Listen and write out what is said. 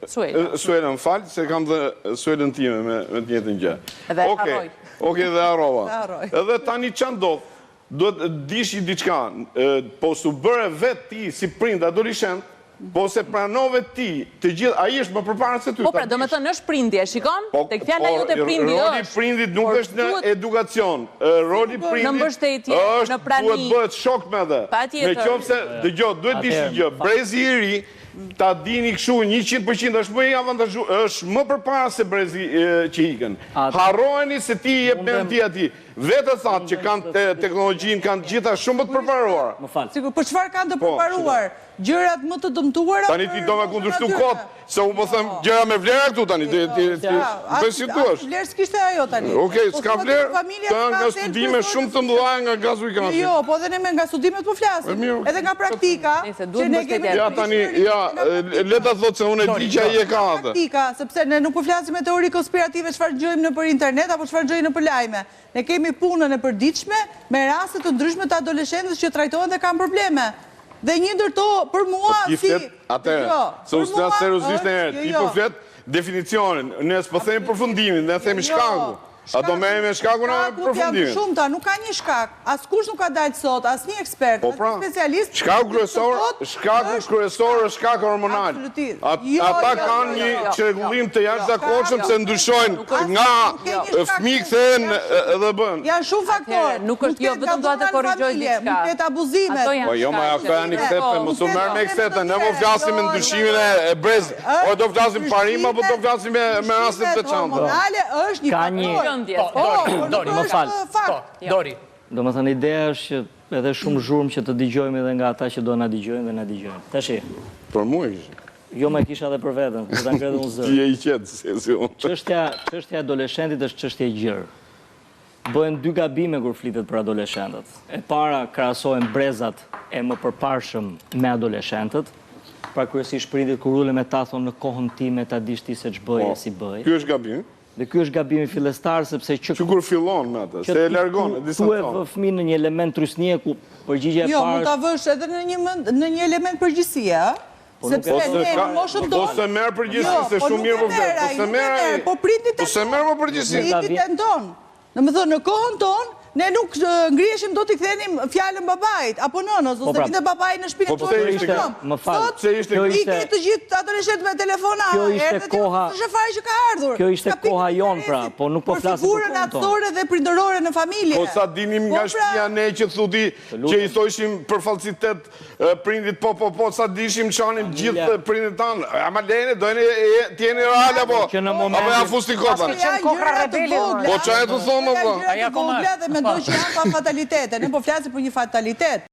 Suela, më falë, se kam dhe Suelën time me të njëjtën gjë. Edhe harroj. Okej, dhe harrova. Edhe tani që ndodhë, duhet dishi diçka, po su bërë vetë ti si prind adoleshent, po se pranove ti të gjithë, a i është më përpara se ty. Po pra, do me thënë është prindje, shikon? Tek fjalla ju të prindi është. Roli prindit nuk është në edukacion. Roli prindit në mbështetje, në prani. Duhet bëhet shok me dhe. Me qovë se, dëgjot, duhet dishi gjë, brezi i ri, ta dini këshu 100% është më i avantazhu, është më përpara se brezi që ikën. Harrojeni se ti je përndi ati. Vete thatë që kanë teknologjinë, kanë gjitha shumë më të përparuar. Sigur, për çfarë kanë të përparuar? Gjërat më të dëmtuara... Tani ti do me kundërshtu kotë, se u po them gjëra me vlera këtu tani. Bësi tu është. Vlerë s'kishte ajo tani. Okej, s'ka vlerë, të nga studime shumë të mëdha nga gazu i kasi. Jo, po dhe ne me nga studimet po flasim. Edhe nga praktika. Ja, tani, ja, leta thotë se unë e di që ai e ka atë. Praktika, sepse ne nuk po flasim me teori konspirative çfarë gjojmë në për internet apo çfarë gjojmë në për lajme. Ne kemi punën e përditshme me raste të ndryshme të adoleshentëve që trajtohen dhe kanë probleme. Dhe një ndërto për mua si... Atërë, se u së seriosisht në herë, ti po flet definicionin, ne s'po themi përfundimin, ne themi shkaku. A do me e me shkaku në përfundimin? Shumë ta, nuk ka një shkak. As kush nuk ka dalë sot, as një ekspert, as një specialist. Shkaku kryesor është shkak hormonal. Ata kanë një çrregullim të jashtëzakonshëm se ndryshojnë nga fëmijë kthehen edhe bën. Janë shumë faktorë. Nuk është jo vetëm doa të korrigjoj diçka. Nuk ketë abuzime. Po jo, ma ka janë ksete, mos u merr me ksete, ne po flasim me ndryshimin e brezit. O do flasim parim apo do flasim me raste të veçanta. Hormonale është një faktor. Dori, më falë. Dori. Do më thënë, ideja është që edhe shumë zhurmë që të digjojmë edhe nga ata që do nga digjojmë dhe nga digjojmë. Tashi. Për mu ishë. Jo me kisha dhe për vetën, për të ngredhe unë zërë. Ti e i qetë, si unë. Çështja adoleshentit është çështje gjërë. Bëhen dy gabime kur flitet për adoleshentët. E para krahasohen brezat e më përparshëm me adoleshentët, pra kryesisht prindit kur ullen me ta thonë në kohën time ta dish ti se ç'bëje si bëj. Ky është gabim. Dhe ky është gabimi fillestar sepse që kur fillon me atë, se e largon, e distanton. Tu e fëmijë në një element trysnie ku përgjigjja e parë. Jo, mund ta vësh edhe në një element përgjegjësie, sepse ne në moshën tonë. Po se merr përgjegjësi se shumë mirë po flet. Po se merr. Po prindit. Po se merr më përgjegjësi. Prindit e ton. Domethënë në kohën tonë ne nuk ngriheshim do t'i kthenim fjalën babait apo nënës ose vinte babai në shtëpinë tonë. Më fal. Ikë të gjithë adoleshentët me telefona. Kjo ishte koha. Është fare që ka ardhur. Kjo ishte koha jon pra, po nuk po flasim për figurën atësore dhe prindërore në familje. Po sa dinim nga shtëpia ne që thuti që i thoshim për fallcitet prindit po sa dishim çanim gjithë prindit tanë. Ama lene dojnë të jeni real apo ja fusti kota. Po çfarë të thonë apo? Mendoj që janë pa fatalitete, ne po flasim për një fatalitet.